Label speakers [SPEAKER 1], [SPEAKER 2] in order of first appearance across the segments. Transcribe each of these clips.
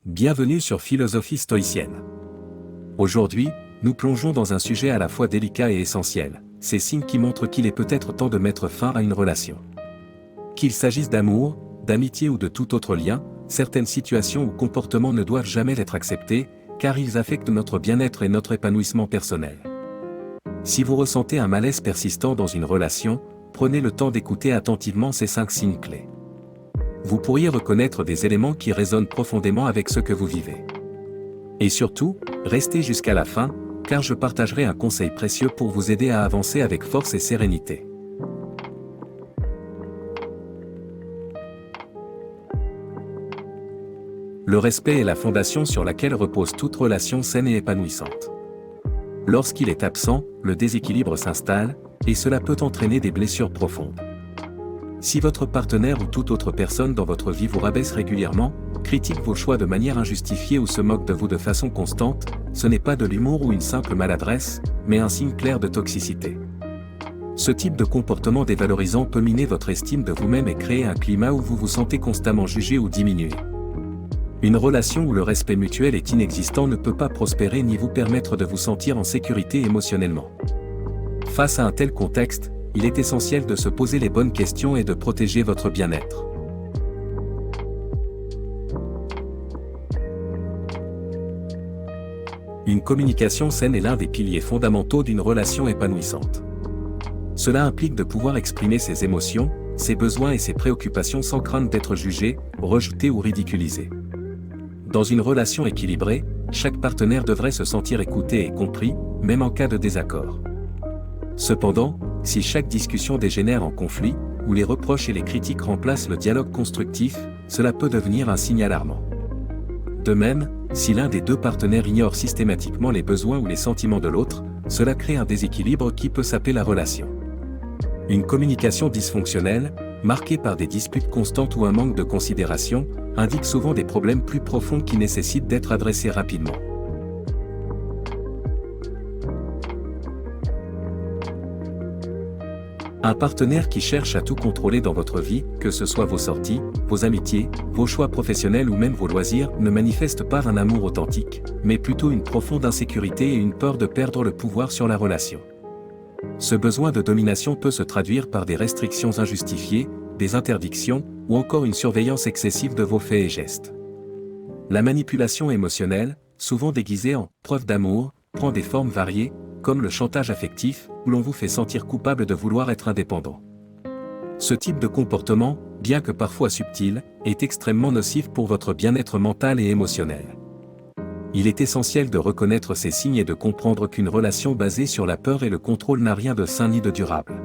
[SPEAKER 1] Bienvenue sur Philosophie stoïcienne. Aujourd'hui, nous plongeons dans un sujet à la fois délicat et essentiel, ces signes qui montrent qu'il est peut-être temps de mettre fin à une relation. Qu'il s'agisse d'amour, d'amitié ou de tout autre lien, certaines situations ou comportements ne doivent jamais être acceptés, car ils affectent notre bien-être et notre épanouissement personnel. Si vous ressentez un malaise persistant dans une relation, prenez le temps d'écouter attentivement ces 5 signes clés. Vous pourriez reconnaître des éléments qui résonnent profondément avec ce que vous vivez. Et surtout, restez jusqu'à la fin, car je partagerai un conseil précieux pour vous aider à avancer avec force et sérénité. Le respect est la fondation sur laquelle repose toute relation saine et épanouissante. Lorsqu'il est absent, le déséquilibre s'installe, et cela peut entraîner des blessures profondes. Si votre partenaire ou toute autre personne dans votre vie vous rabaisse régulièrement, critique vos choix de manière injustifiée ou se moque de vous de façon constante, ce n'est pas de l'humour ou une simple maladresse, mais un signe clair de toxicité. Ce type de comportement dévalorisant peut miner votre estime de vous-même et créer un climat où vous vous sentez constamment jugé ou diminué. Une relation où le respect mutuel est inexistant ne peut pas prospérer ni vous permettre de vous sentir en sécurité émotionnellement. Face à un tel contexte, il est essentiel de se poser les bonnes questions et de protéger votre bien-être. Une communication saine est l'un des piliers fondamentaux d'une relation épanouissante. Cela implique de pouvoir exprimer ses émotions, ses besoins et ses préoccupations sans crainte d'être jugé, rejeté ou ridiculisé. Dans une relation équilibrée, chaque partenaire devrait se sentir écouté et compris, même en cas de désaccord. Cependant, si chaque discussion dégénère en conflit, où les reproches et les critiques remplacent le dialogue constructif, cela peut devenir un signe alarmant. De même, si l'un des deux partenaires ignore systématiquement les besoins ou les sentiments de l'autre, cela crée un déséquilibre qui peut saper la relation. Une communication dysfonctionnelle, marquée par des disputes constantes ou un manque de considération, indique souvent des problèmes plus profonds qui nécessitent d'être adressés rapidement. Un partenaire qui cherche à tout contrôler dans votre vie, que ce soit vos sorties, vos amitiés, vos choix professionnels ou même vos loisirs, ne manifeste pas un amour authentique, mais plutôt une profonde insécurité et une peur de perdre le pouvoir sur la relation. Ce besoin de domination peut se traduire par des restrictions injustifiées, des interdictions, ou encore une surveillance excessive de vos faits et gestes. La manipulation émotionnelle, souvent déguisée en « preuve d'amour », prend des formes variées, comme le chantage affectif, où l'on vous fait sentir coupable de vouloir être indépendant. Ce type de comportement, bien que parfois subtil, est extrêmement nocif pour votre bien-être mental et émotionnel. Il est essentiel de reconnaître ces signes et de comprendre qu'une relation basée sur la peur et le contrôle n'a rien de sain ni de durable.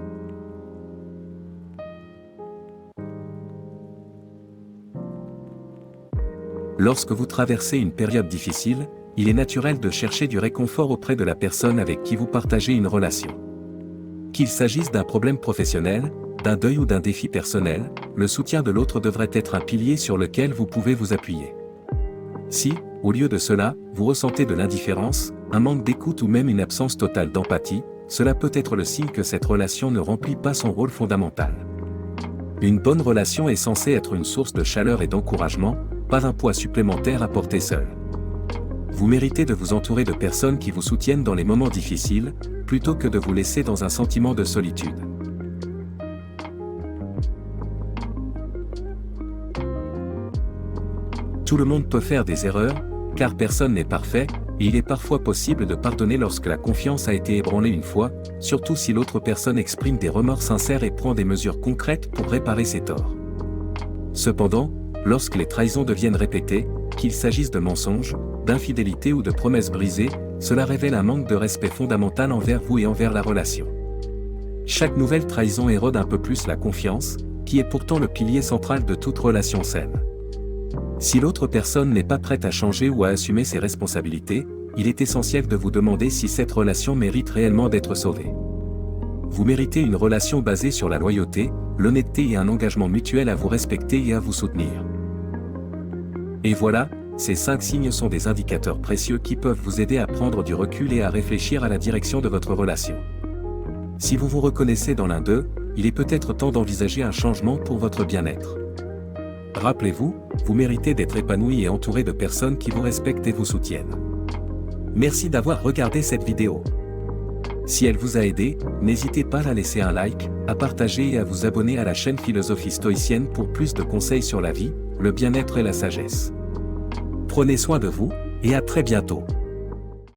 [SPEAKER 1] Lorsque vous traversez une période difficile, il est naturel de chercher du réconfort auprès de la personne avec qui vous partagez une relation. Qu'il s'agisse d'un problème professionnel, d'un deuil ou d'un défi personnel, le soutien de l'autre devrait être un pilier sur lequel vous pouvez vous appuyer. Si, au lieu de cela, vous ressentez de l'indifférence, un manque d'écoute ou même une absence totale d'empathie, cela peut être le signe que cette relation ne remplit pas son rôle fondamental. Une bonne relation est censée être une source de chaleur et d'encouragement, pas un poids supplémentaire à porter seul. Vous méritez de vous entourer de personnes qui vous soutiennent dans les moments difficiles, plutôt que de vous laisser dans un sentiment de solitude. Tout le monde peut faire des erreurs, car personne n'est parfait, et il est parfois possible de pardonner lorsque la confiance a été ébranlée une fois, surtout si l'autre personne exprime des remords sincères et prend des mesures concrètes pour réparer ses torts. Cependant, lorsque les trahisons deviennent répétées, qu'il s'agisse de mensonges, d'infidélité ou de promesses brisées, cela révèle un manque de respect fondamental envers vous et envers la relation. Chaque nouvelle trahison érode un peu plus la confiance, qui est pourtant le pilier central de toute relation saine. Si l'autre personne n'est pas prête à changer ou à assumer ses responsabilités, il est essentiel de vous demander si cette relation mérite réellement d'être sauvée. Vous méritez une relation basée sur la loyauté, l'honnêteté et un engagement mutuel à vous respecter et à vous soutenir. Et voilà, ces 5 signes sont des indicateurs précieux qui peuvent vous aider à prendre du recul et à réfléchir à la direction de votre relation. Si vous vous reconnaissez dans l'un d'eux, il est peut-être temps d'envisager un changement pour votre bien-être. Rappelez-vous, vous méritez d'être épanoui et entouré de personnes qui vous respectent et vous soutiennent. Merci d'avoir regardé cette vidéo. Si elle vous a aidé, n'hésitez pas à laisser un like, à partager et à vous abonner à la chaîne Philosophie Stoïcienne pour plus de conseils sur la vie, le bien-être et la sagesse. Prenez soin de vous, et à très bientôt.